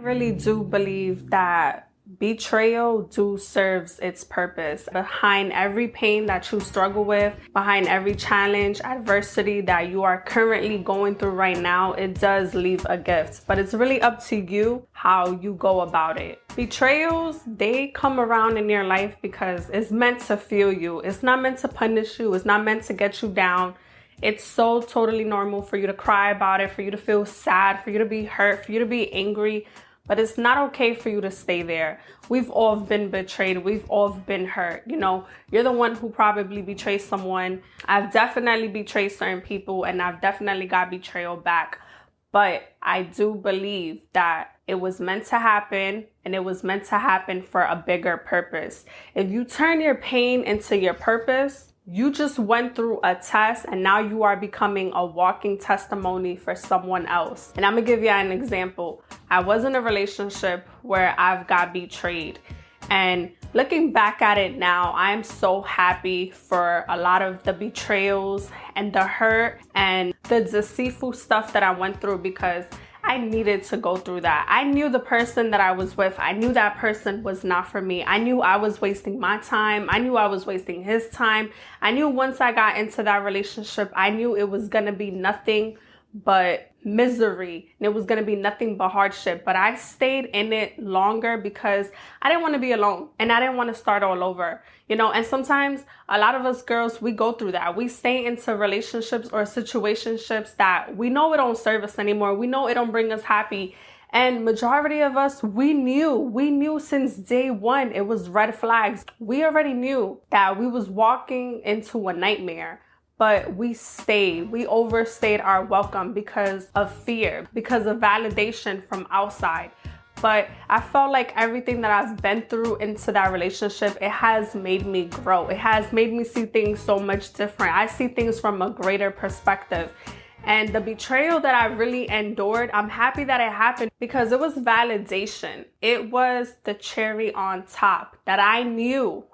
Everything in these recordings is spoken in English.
really do believe that betrayal do serves its purpose. Behind every pain that you struggle with, behind every challenge, adversity that you are currently going through right now, it does leave a gift. But it's really up to you how you go about it. Betrayals, they come around in your life because it's meant to feel you. It's not meant to punish you. It's not meant to get you down. It's so totally normal for you to cry about it, for you to feel sad, for you to be hurt, for you to be angry. But it's not okay for you to stay there. We've all been betrayed. We've all been hurt. You know, you're the one who probably betrayed someone. I've definitely betrayed certain people, and I've definitely got betrayal back. But I do believe that it was meant to happen, and it was meant to happen for a bigger purpose. If you turn your pain into your purpose, you just went through a test, and now you are becoming a walking testimony for someone else. And I'm gonna give you an example. I was in a relationship where I've got betrayed. And looking back at it now, I'm so happy for a lot of the betrayals and the hurt and the deceitful stuff that I went through, because I needed to go through that. I knew the person that I was with, I knew that person was not for me. I knew I was wasting my time. I knew I was wasting his time. I knew once I got into that relationship, I knew it was gonna be nothing but misery, and it was gonna be nothing but hardship. But I stayed in it longer because I didn't want to be alone, and I didn't want to start all over, you know. And sometimes a lot of us girls, we go through that. We stay into relationships or situationships that we know it don't serve us anymore. We know it don't bring us happy. And majority of us, we knew since day one it was red flags. We already knew that we was walking into a nightmare. But we stayed. We overstayed our welcome because of fear, because of validation from outside. But I felt like everything that I've been through into that relationship, it has made me grow. It has made me see things so much different. I see things from a greater perspective. And the betrayal that I really endured, I'm happy that it happened because it was validation. It was the cherry on top that I knew.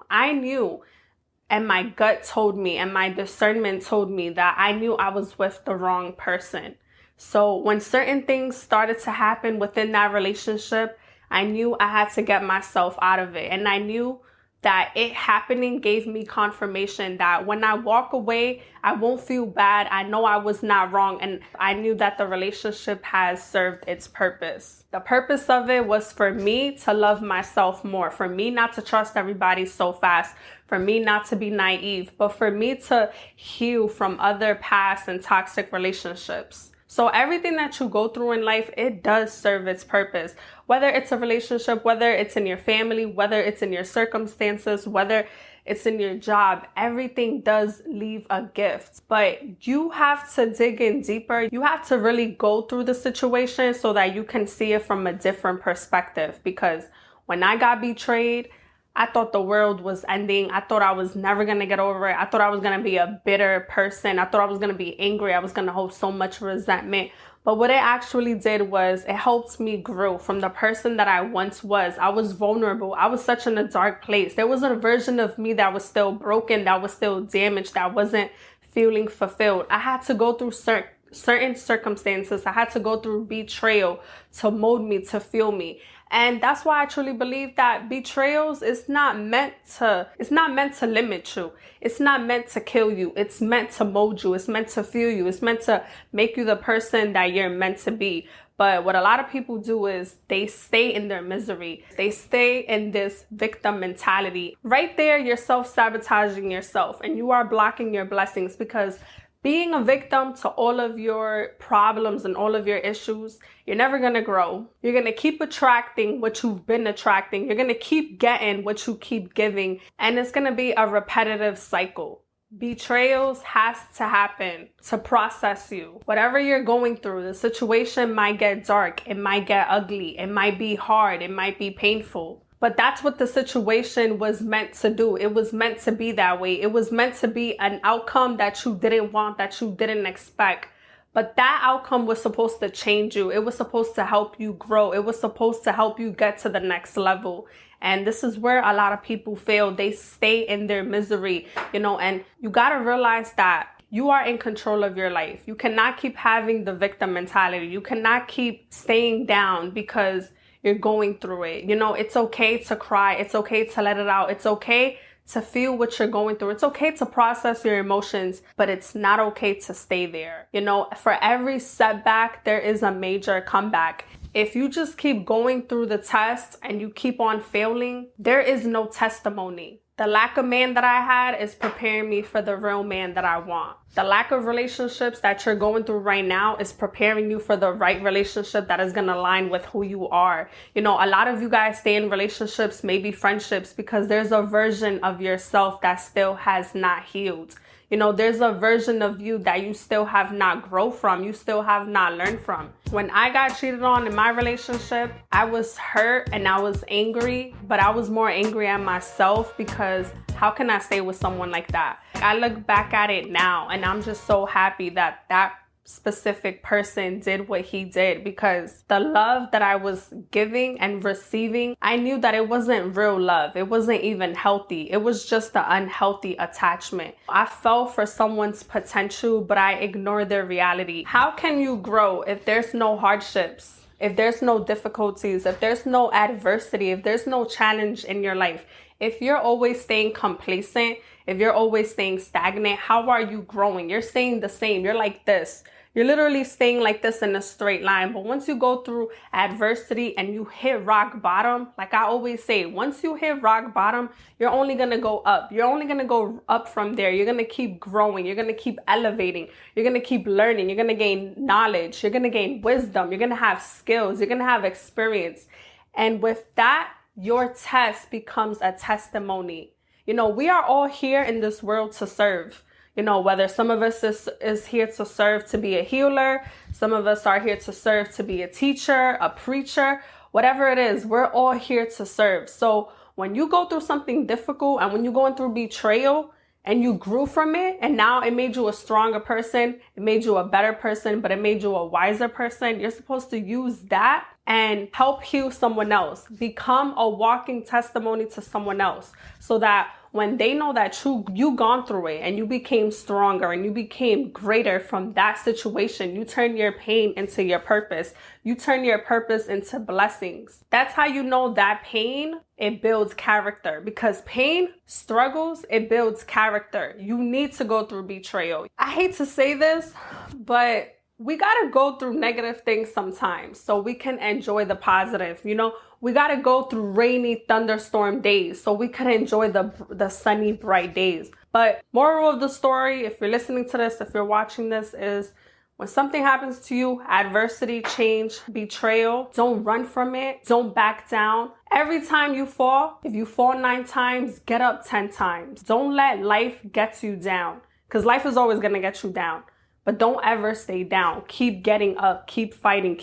And my gut told me, and my discernment told me that I knew I was with the wrong person. So when certain things started to happen within that relationship, I knew I had to get myself out of it. And I knew that it happening gave me confirmation that when I walk away, I won't feel bad. I know I was not wrong. And I knew that the relationship has served its purpose. The purpose of it was for me to love myself more, for me not to trust everybody so fast, for me not to be naive, but for me to heal from other past and toxic relationships. So everything that you go through in life, it does serve its purpose. Whether it's a relationship, whether it's in your family, whether it's in your circumstances, whether it's in your job, everything does leave a gift. But you have to dig in deeper. You have to really go through the situation so that you can see it from a different perspective. Because when I got betrayed, I thought the world was ending. I thought I was never going to get over it. I thought I was going to be a bitter person. I thought I was going to be angry. I was going to hold so much resentment. But what it actually did was it helped me grow from the person that I once was. I was vulnerable. I was such in a dark place. There was a version of me that was still broken, that was still damaged, that wasn't feeling fulfilled. I had to go through certain circumstances. I had to go through betrayal to mold me, to feel me. And that's why I truly believe that betrayals is not meant to limit you. It's not meant to kill you. It's meant to mold you. It's meant to feel you. It's meant to make you the person that you're meant to be. But what a lot of people do is they stay in their misery. They stay in this victim mentality. Right there, you're self-sabotaging yourself and you are blocking your blessings, because being a victim to all of your problems and all of your issues, you're never going to grow. You're going to keep attracting what you've been attracting. You're going to keep getting what you keep giving. And it's going to be a repetitive cycle. Betrayals has to happen to process you. Whatever you're going through, the situation might get dark. It might get ugly. It might be hard. It might be painful. But that's what the situation was meant to do. It was meant to be that way. It was meant to be an outcome that you didn't want, that you didn't expect. But that outcome was supposed to change you. It was supposed to help you grow. It was supposed to help you get to the next level. And this is where a lot of people fail. They stay in their misery, and you got to realize that you are in control of your life. You cannot keep having the victim mentality. You cannot keep staying down because you're going through it. You know, it's okay to cry. It's okay to let it out. It's okay to feel what you're going through. It's okay to process your emotions, but it's not okay to stay there. You know, for every setback, there is a major comeback. If you just keep going through the test and you keep on failing, there is no testimony. The lack of man that I had is preparing me for the real man that I want. The lack of relationships that you're going through right now is preparing you for the right relationship that is going to align with who you are. You know, a lot of you guys stay in relationships, maybe friendships, because there's a version of yourself that still has not healed. You know, there's a version of you that you still have not grown from, you still have not learned from. When I got cheated on in my relationship, I was hurt and I was angry, but I was more angry at myself because how can I stay with someone like that? I look back at it now and I'm just so happy that that specific person did what he did, because the love that I was giving and receiving, I knew that it wasn't real love. It wasn't even healthy. It was just an unhealthy attachment. I fell for someone's potential, but I ignored their reality. How can you grow if there's no hardships? If there's no difficulties, if there's no adversity, if there's no challenge in your life? If you're always staying complacent, if you're always staying stagnant, how are you growing? You're staying the same. You're like this. You're literally staying like this in a straight line. But once you go through adversity and you hit rock bottom, like I always say, once you hit rock bottom, you're only going to go up. You're only going to go up from there. You're going to keep growing. You're going to keep elevating. You're going to keep learning. You're going to gain knowledge. You're going to gain wisdom. You're going to have skills. You're going to have experience. And with that, your test becomes a testimony. You know, we are all here in this world to serve. You know, whether some of us is here to serve to be a healer, some of us are here to serve to be a teacher, a preacher, whatever it is, we're all here to serve. So when you go through something difficult and when you're going through betrayal and you grew from it and now it made you a stronger person, it made you a better person, but it made you a wiser person, you're supposed to use that and help heal someone else. Become a walking testimony to someone else so that when they know that you gone through it and you became stronger and you became greater from that situation, you turn your pain into your purpose. You turn your purpose into blessings. That's how you know that pain, it builds character, because pain, struggles, it builds character. You need to go through betrayal. I hate to say this, but we got to go through negative things sometimes so we can enjoy the positive. You know, we got to go through rainy thunderstorm days so we can enjoy the sunny, bright days. But moral of the story, if you're listening to this, if you're watching this, is when something happens to you, adversity, change, betrayal, don't run from it. Don't back down. Every time you fall, if you fall 9 times, get up 10 times. Don't let life get you down, because life is always going to get you down. But don't ever stay down. Keep getting up. Keep fighting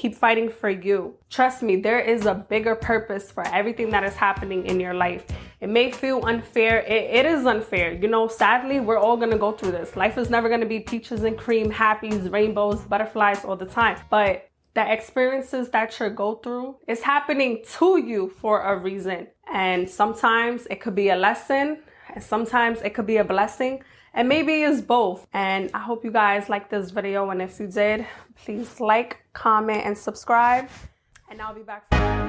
for you. Trust me, there is a bigger purpose for everything that is happening in your life. It may feel unfair. It is unfair. You know, sadly, we're all going to go through this. Life is never going to be peaches and cream, happies, rainbows, butterflies all the time. But the experiences that you go through is happening to you for a reason. And sometimes it could be a lesson, and sometimes it could be a blessing. And maybe it's both. And I hope you guys liked this video. And if you did, please like, comment, and subscribe. And I'll be back for